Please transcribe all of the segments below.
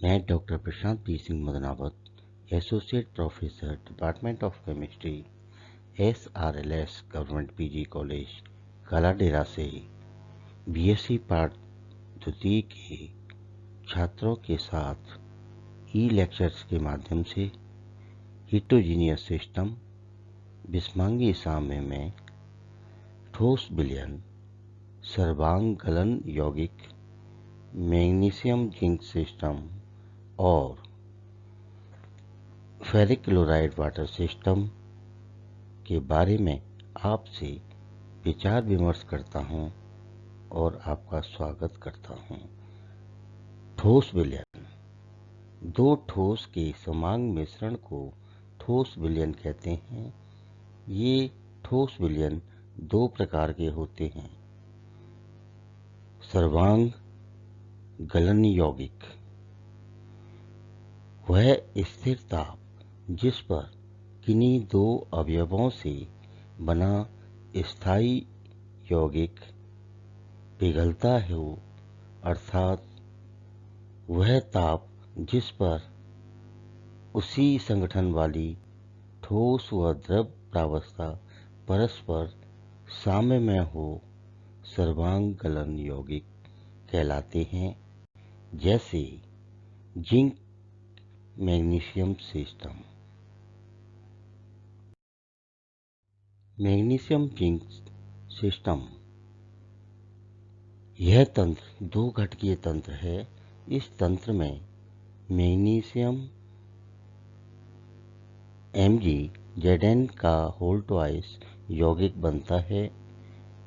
मैं doctor Prashant B Singh Madanawat, associate professor, department of chemistry, SRLS government PG college Kaladera से BSc part द्वितीय के छात्रों के साथ लेक्चर्स के माध्यम से हिटोजीनियस सिस्टम, बिस्मांगी साम्य में ठोस विलयन, सर्वांग गलन यौगिक, मैग्नीशियम जिंक सिस्टम और फेरिक क्लोराइड वाटर सिस्टम के बारे में आपसे विचार विमर्श करता हूं और आपका स्वागत करता हूं। ठोस विलयन। दो ठोस के समांग मिश्रण को ठोस विलयन कहते हैं। ये ठोस विलयन दो प्रकार के होते हैं। सर्वांग गलन यौगिक वह स्थिर ताप जिस पर किन्हीं दो अवयवों से बना स्थायी यौगिक पिघलता हो, अर्थात वह ताप जिस पर उसी संगठन वाली ठोस व द्रव प्रावस्था परस्पर साम्य में हो, सर्वांग गलन यौगिक कहलाते हैं। जैसे zinc magnesium system. Magnesium zinc system यह तंत्र दो घटकीय तंत्र है। इस तंत्र में मैग्नीशियम MgZn का होल ट्वाइस यौगिक बनता है,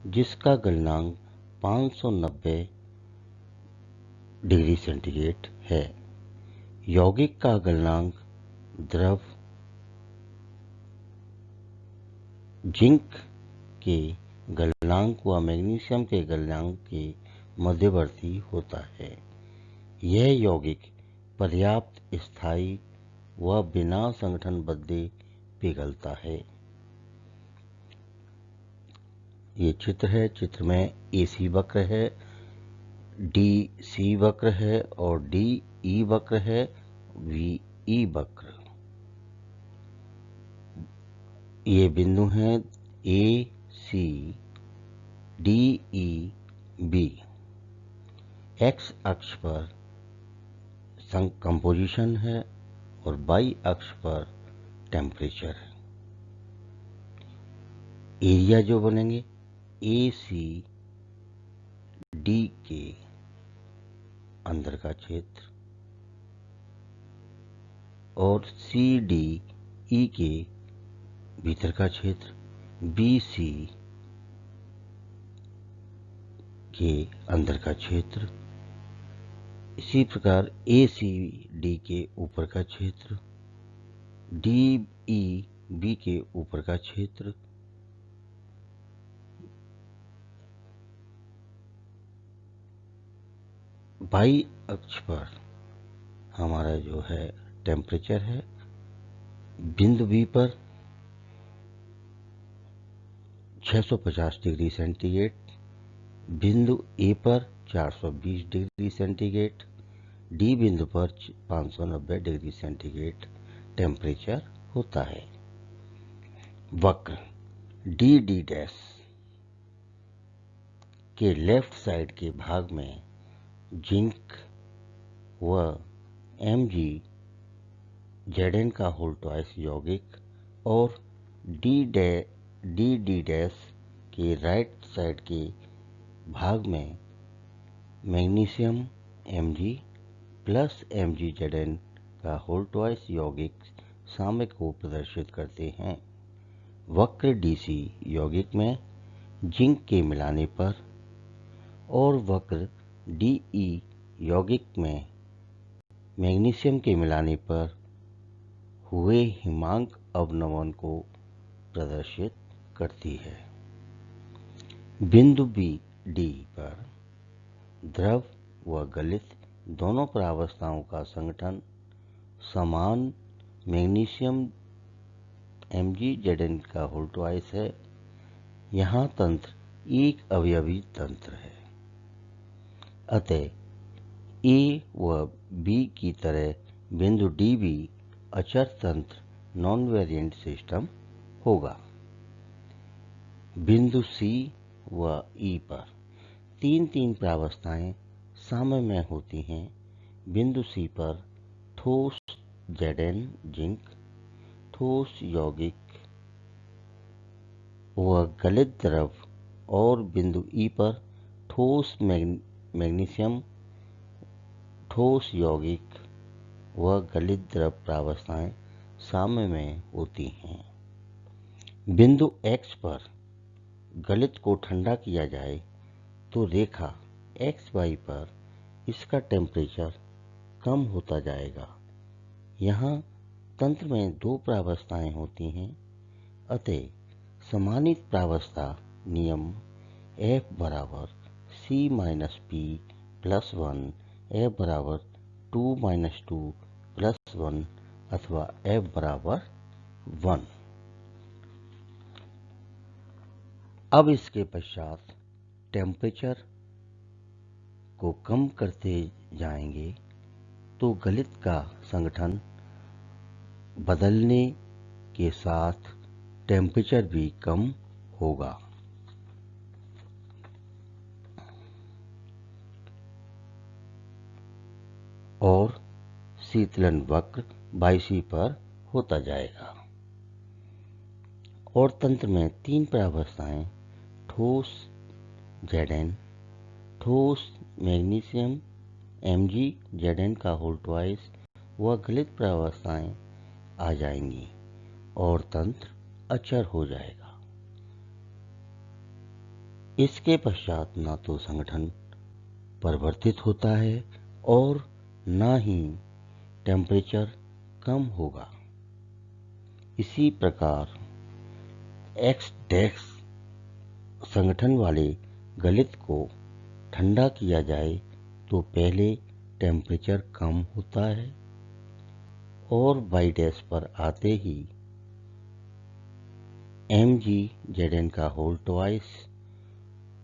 जिसका गलनांक 590 डिग्री सेंटीग्रेड है। यौगिक का गलनांक द्रव जिंक के गलनांक व मैग्नीशियम के गलनांक के मध्यवर्ती होता है। यह यौगिक पर्याप्त स्थायी व बिना संगठन बदले पिघलता है। ये चित्र है। चित्र में AC वक्र है, DC वक्र है और DE वक्र है, VE वक्र। ये बिंदु हैं AC, DE, B। X अक्ष पर कंपोजिशन है और Y अक्ष पर टेम्परेचर है। एरिया जो बनेंगे ACD के अंदर का क्षेत्र और CDE के भीतर का क्षेत्र, BC के अंदर का क्षेत्र, इसी प्रकार ACD के ऊपर का क्षेत्र, DEB के ऊपर का क्षेत्र, Y अक्ष पर हमारा जो है टेम्परेचर है। बिंदु B पर 650 डिग्री सेंटीग्रेड, बिंदु A पर 420 डिग्री सेंटीग्रेड, D बिंदु पर 590 डिग्री सेंटीग्रेड टेम्परेचर होता है। वक्र DD डैश के लेफ्ट साइड के भाग में जिंक व MgZn का होल ट्वाइस यौगिक और DD डैश के राइट साइड के भाग में मैग्नीशियम Mg प्लस MgZn का होल ट्वाइस यौगिक साम्य को प्रदर्शित करते हैं। वक्र DC यौगिक में जिंक के मिलाने पर और वक्र DE यौगिक में मैग्नीशियम के मिलाने पर हुए हिमांक अवनमन को प्रदर्शित करती है। बिंदु D पर द्रव व गलित दोनों प्रावस्थाओं का संगठन समान मैग्नीशियम MgZn का होल ट्वाइस है। यहाँ तंत्र एक अवयवी तंत्र है। अतः ए व बी की तरह बिंदु डी भी अचर तंत्र नॉन वेरिएंट सिस्टम होगा। बिंदु सी व ई पर तीन तीन प्रावस्थाएं साम्यमय होती हैं। बिंदु सी पर ठोस Zn जिंक, ठोस यौगिक व गलित द्रव, और बिंदु ई पर ठोस मैग्नीशियम, ठोस यौगिक व गलित द्रव प्रावस्थाएं साम्यमय होती हैं। बिंदु एक्स पर गलित को ठंडा किया जाए तो रेखा एक्स वाई पर इसका टेम्परेचर कम होता जाएगा। यहाँ तंत्र में दो प्रावस्थाएं होती हैं, अतः समानित प्रावस्था नियम F बराबर C minus P plus 1, F बराबर 2 माइनस 2 प्लस 1 अथवा F बराबर 1। अब इसके पश्चात टेम्परेचर को कम करते जाएंगे तो गलित का संगठन बदलने के साथ टेम्परेचर भी कम होगा। और शीतलन वक्र बाईसी पर होता जाएगा। और तंत्र में तीन प्रावस्थाएं ठोस Zn, ठोस मैग्नीशियम Mg Zn का होल ट्वाइस व गलित प्रावस्थाएं आ जाएंगी और तंत्र अचर हो जाएगा। इसके पश्चात ना तो संगठन परिवर्तित होता है और ना ही टेम्परेचर कम होगा। इसी प्रकार एक्स डैश संगठन वाले गलित को ठंडा किया जाए तो पहले टेम्परेचर कम होता है और वाई डैश पर आते ही Mg Zn का होल ट्वाइस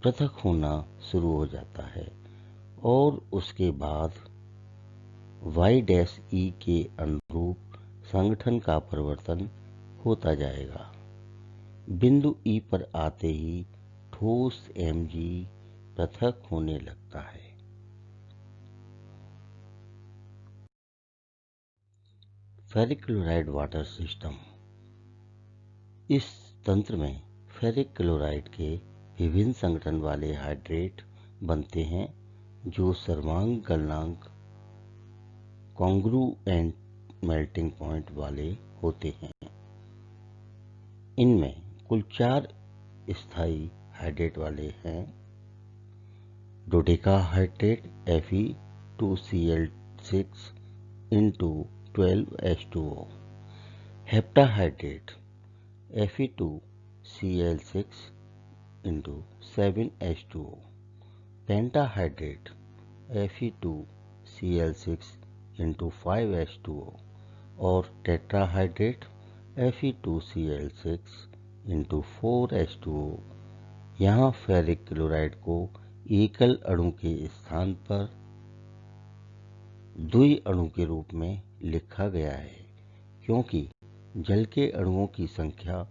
पृथक होना शुरू हो जाता है और उसके बाद वाई डैश ई के अनुरूप संगठन का परिवर्तन होता जाएगा। बिंदु ई पर आते ही ठोस Mg पृथक होने लगता है। Ferric chloride water system. इस तंत्र में फेरिक क्लोराइड के विभिन्न संगठन वाले हाइड्रेट बनते हैं जो सर्वांग गलनांक कॉन्ग्रुएंट मेल्टिंग पॉइंट वाले होते हैं। इनमें कुल 4 स्थायी हाइड्रेट वाले हैं। Dodecahydrate Fe2Cl6 into 12H2O, heptahydrate Fe2Cl6 into 7H2O, pentahydrate Fe2Cl6 into 5H2O और टेट्राहाइड्रेट Fe2Cl6 into 4H2O। यहाँ फेरिक क्लोराइड को एकल अणु के स्थान पर द्वि अणु के रूप में लिखा गया है क्योंकि जल के अणुओं की संख्या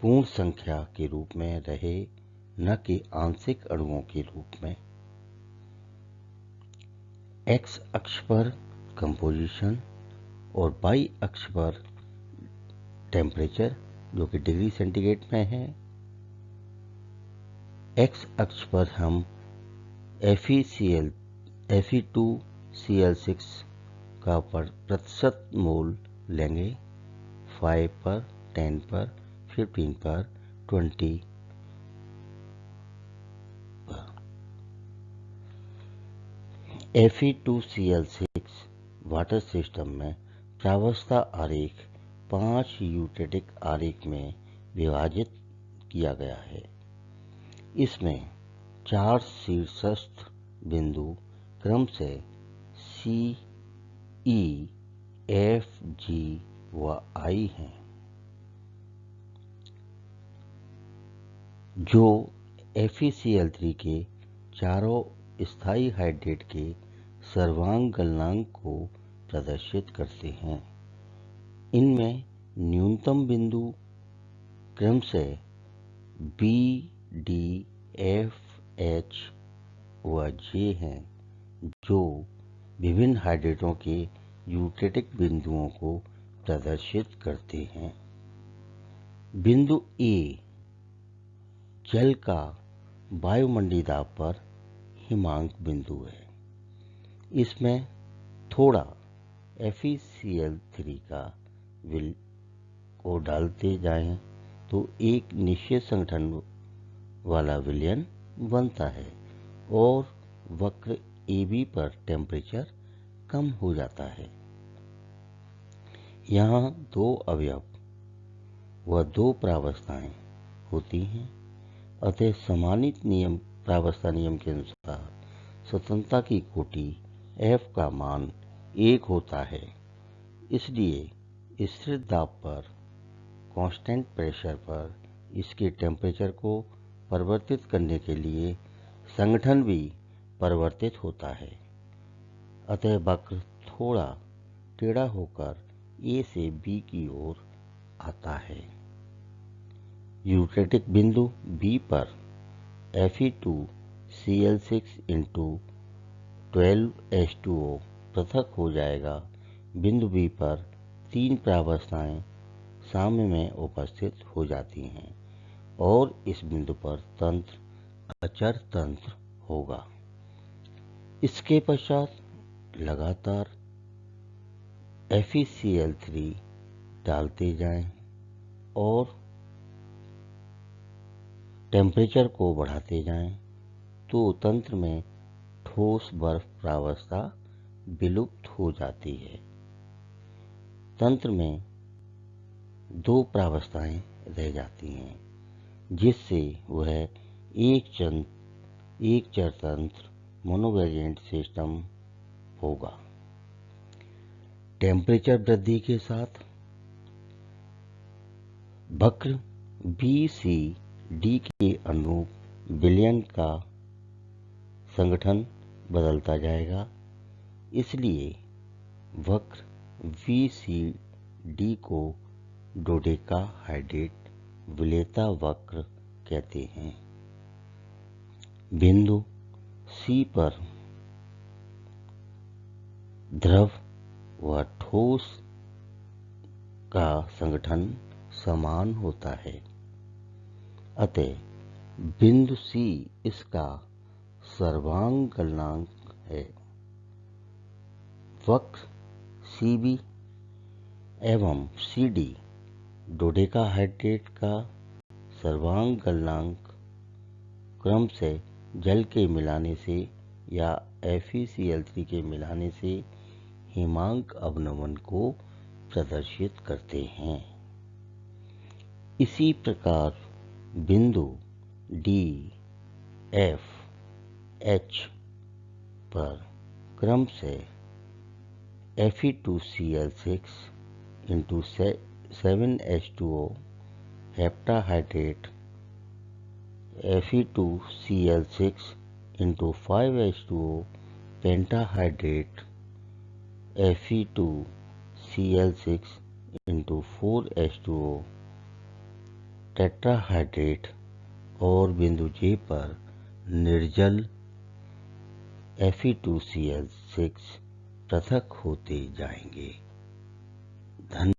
पूर्ण संख्या के रूप में रहे, न कि आंशिक अणुओं के रूप में। एक्स अक्ष पर कंपोजिशन और वाई अक्ष पर टेम्परेचर जो कि डिग्री सेंटीग्रेड में है। एक्स अक्ष पर हम Fe2Cl6 का प्रतिशत मोल लेंगे 5 पर, 10 पर, 15 पर, 20 पर। Fe2Cl6 वाटर सिस्टम में प्रावस्था आरेख 5 यूटेटिक आरेख में विभाजित किया गया है। इसमें 4 शीर्षस्थ बिंदु क्रम से C, E, F, G व I हैं, जो FeCl3 के चारों स्थायी हाइड्रेट के सर्वांग गलनांक को प्रदर्शित करते हैं। इनमें न्यूनतम बिंदु क्रमशः B, D, F, H व J हैं, जो विभिन्न हाइड्रेटों के यूटेटिक बिंदुओं को प्रदर्शित करते हैं। बिंदु A जल का वायुमंडलीय दाब पर हिमांक बिंदु है। इसमें थोड़ा FeCl3 का विल को डालते जाएं तो एक निश्चित संगठन वाला विलयन बनता है और वक्र AB पर टेम्परेचर कम हो जाता है। यहाँ दो अवयव व दो प्रावस्थाएं होती हैं, अतः समानित प्रावस्था नियम के अनुसार स्वतंत्रता की कोटि F का मान 1 होता है। इसलिए स्थिर दाब पर कांस्टेंट प्रेशर पर इसके टेम्परेचर को परिवर्तित करने के लिए संगठन भी परिवर्तित होता है। अतः वक्र थोड़ा टेढ़ा होकर A से B की ओर आता है। यूटेटिक बिंदु B पर Fe2Cl6 × 12H2O पृथक हो जाएगा। बिंदु B पर तीन प्रावस्थाएं साम्य में उपस्थित हो जाती हैं और इस बिंदु पर तंत्र अचर तंत्र होगा। इसके पश्चात लगातार FeCl3 डालते जाएं और टेम्परेचर को बढ़ाते जाएं तो तंत्र में ठोस बर्फ प्रावस्था विलुप्त हो जाती है। तंत्र में दो प्रावस्थाएं रह जाती हैं, जिससे वह एक चर तंत्र मोनोवेरिएंट सिस्टम होगा। टेम्परेचर वृद्धि के साथ वक्र BCD के अनुरूप विलयन का संगठन बदलता जाएगा। इसलिए वक्र VCD को डोडेकाहाइड्रेट विलेयता वक्र कहते हैं। बिंदु C पर द्रव व ठोस का संगठन समान होता है, अतः बिंदु C इसका सर्वांग गलनांक है। वक्र CB एवं CD डोडेकाहाइड्रेट का सर्वांग गलनांक क्रमशः जल के मिलाने से या FeCl3 के मिलाने से हिमांक अवनमन को प्रदर्शित करते हैं। इसी प्रकार बिंदु D, F, H पर क्रमशः Fe2Cl6 × 7H2O heptahydrate, Fe2Cl6 × 5H2O pentahydrate, Fe2Cl6 × 4H2O टेट्राहाइड्रेट और बिंदु J पर निर्जल Fe2Cl6 पृथक होते जाएंगे। धन्यवाद।